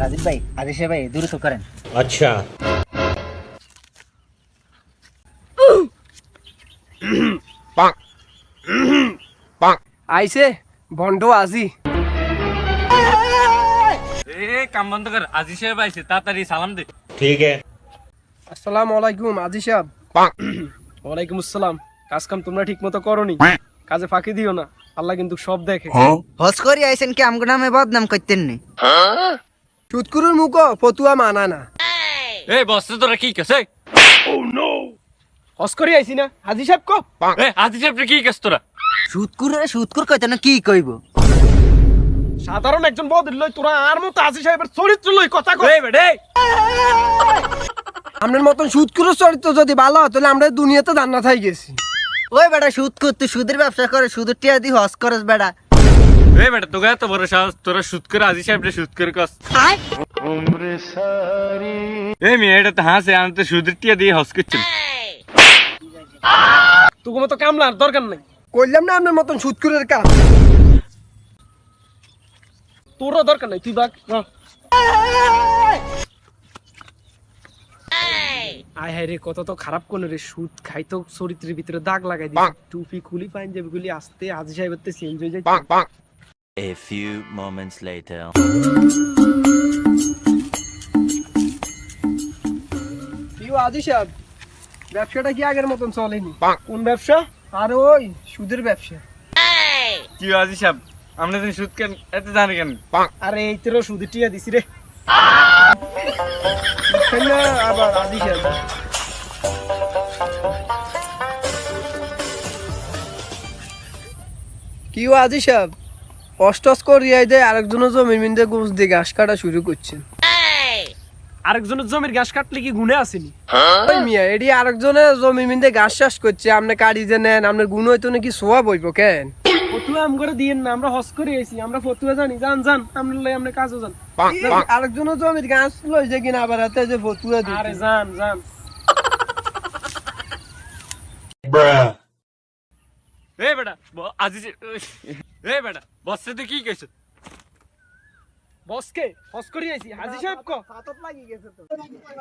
রাজীব ভাই, আদেশ ভাই দ্রুত করেন। अच्छा আইছে বন্ড আজি। কাম বন্ধ কর, আজি সাহেব আইছে, তাড়াতাড়ি সালাম দে। ठीक है। আসসালামু আলাইকুম আজি সাহেব। ওয়ালাইকুম আসসালাম। কাজ কাম তোমরা ঠিক মতো করনি, কাজে ফাঁকি দিও না, আল্লাহ কিন্তু সব দেখে। হস করি আইছেন কি আমগো নামে বদনাম করতেন নি? সুৎকুরুর মুখ ফতুয়া মানা না। এই বস তোরা কি কইছে? হস করি আইছি না হাজি সাহেব কো। আজি সাহেব কি কইছ তোরা? সুৎকুর কইতে না কি কইব? সাধারণ একজন বদল লই তোরা আর মতো আজি সাহেবের চরিত্র লই কথা কই। এই বেডে আমনের মতন সুৎকুরের চরিত্র যদি ভালো হতো তাহলে আমরা দুনিয়াতে জান্নাত হয়ে গেছি। ওই বেটা সুৎকুর, তুই সুদের ব্যবসা করে, সুদের টিয়া দি হস করস বেটা। এই বেটা তোগা এত বড় সাহস, তোরা সুদ করে আজি সাহেব সুদ করে কস। এই মেয়ে এটা তো হাসে, আমি তো সুদের টিয়া দিয়ে হস করছি। তোকে মতো কামলার দরকার নাই, কইলাম না আমনের মতন সুৎকুরের কাম। তোরও দরকার নাই, তুই বাক। আয় হায় রে, কত তো খারাপ কোন রে, সুদ খাই তো চরিত্রের ভিতরে দাগ লাগাই দিই। টুপি খুলি পাঞ্জাবি গুলি আসতে হাজি সাহেবের চেঞ্জ হয়ে যায়। A few moments later. প্রিয় হাজি সাহেব, ব্যবসাটা কি আগের মতন চলেনি? কোন ব্যবসা? আর ওই সুদের ব্যবসা। কি আজি সাহেব, আমরা তো সুদ কেন এত জানি কেন? আরে এই তোর সুদের টিয়া দিছি রে। না আবার হাজি সাহেব, কি হাজি সাহেব, অষ্টস করিয়াই দেয় আরেকজনের জমির মিন্দে গোছ দিয়ে ঘাস কাটা শুরু করছেন। আরেকজনের জমির ঘাস কাটলে কি গুনে আসেনি? ওই মিয়া এডি আরেকজনের জমির মিন্দে ঘাস চাষ করছে, আপনি কাটি যে নেন, আপনার গুণ হইতো নাকি সোয়া বইব কেন? ফতুয়া আম করে দিয়েন না, আমরা হস করে আইছি, আমরা ফতুয়া জানি। জান জান আমরা লই, আমরা কাজও জান। আরেকজনের জমির ঘাস লই যে কিনা আবার হাতে যে ফতুয়া দিই। আরে জান জান। এই বেটা আজি এই বেটা বসে তুই কি কইছ? বসকে হস করে আইছি, হাজি সাহেব কো হাতত লাগি গেছে তো।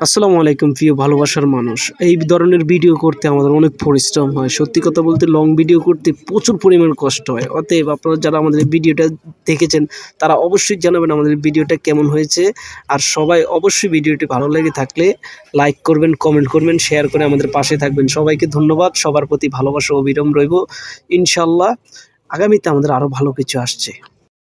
আসসালামু আলাইকুম প্রিয় ভালোবাসার মানুষ। এই ধরনের ভিডিও করতে আমাদের অনেক পরিশ্রম হয়, সত্যি কথা বলতে লং ভিডিও করতে প্রচুর পরিমাণ কষ্ট হয়। অতএব আপনারা যারা আমাদের ভিডিওটা দেখেছেন তারা অবশ্যই জানাবেন আমাদের ভিডিওটা কেমন হয়েছে। আর সবাই অবশ্যই ভিডিওটি ভালো লেগে থাকলে লাইক করবেন, কমেন্ট করবেন, শেয়ার করে আমাদের পাশে থাকবেন। সবাইকে ধন্যবাদ, সবার প্রতি ভালোবাসা অবিরাম রইব ইনশাল্লাহ। আগামীতে আমাদের আরও ভালো কিছু আসছে।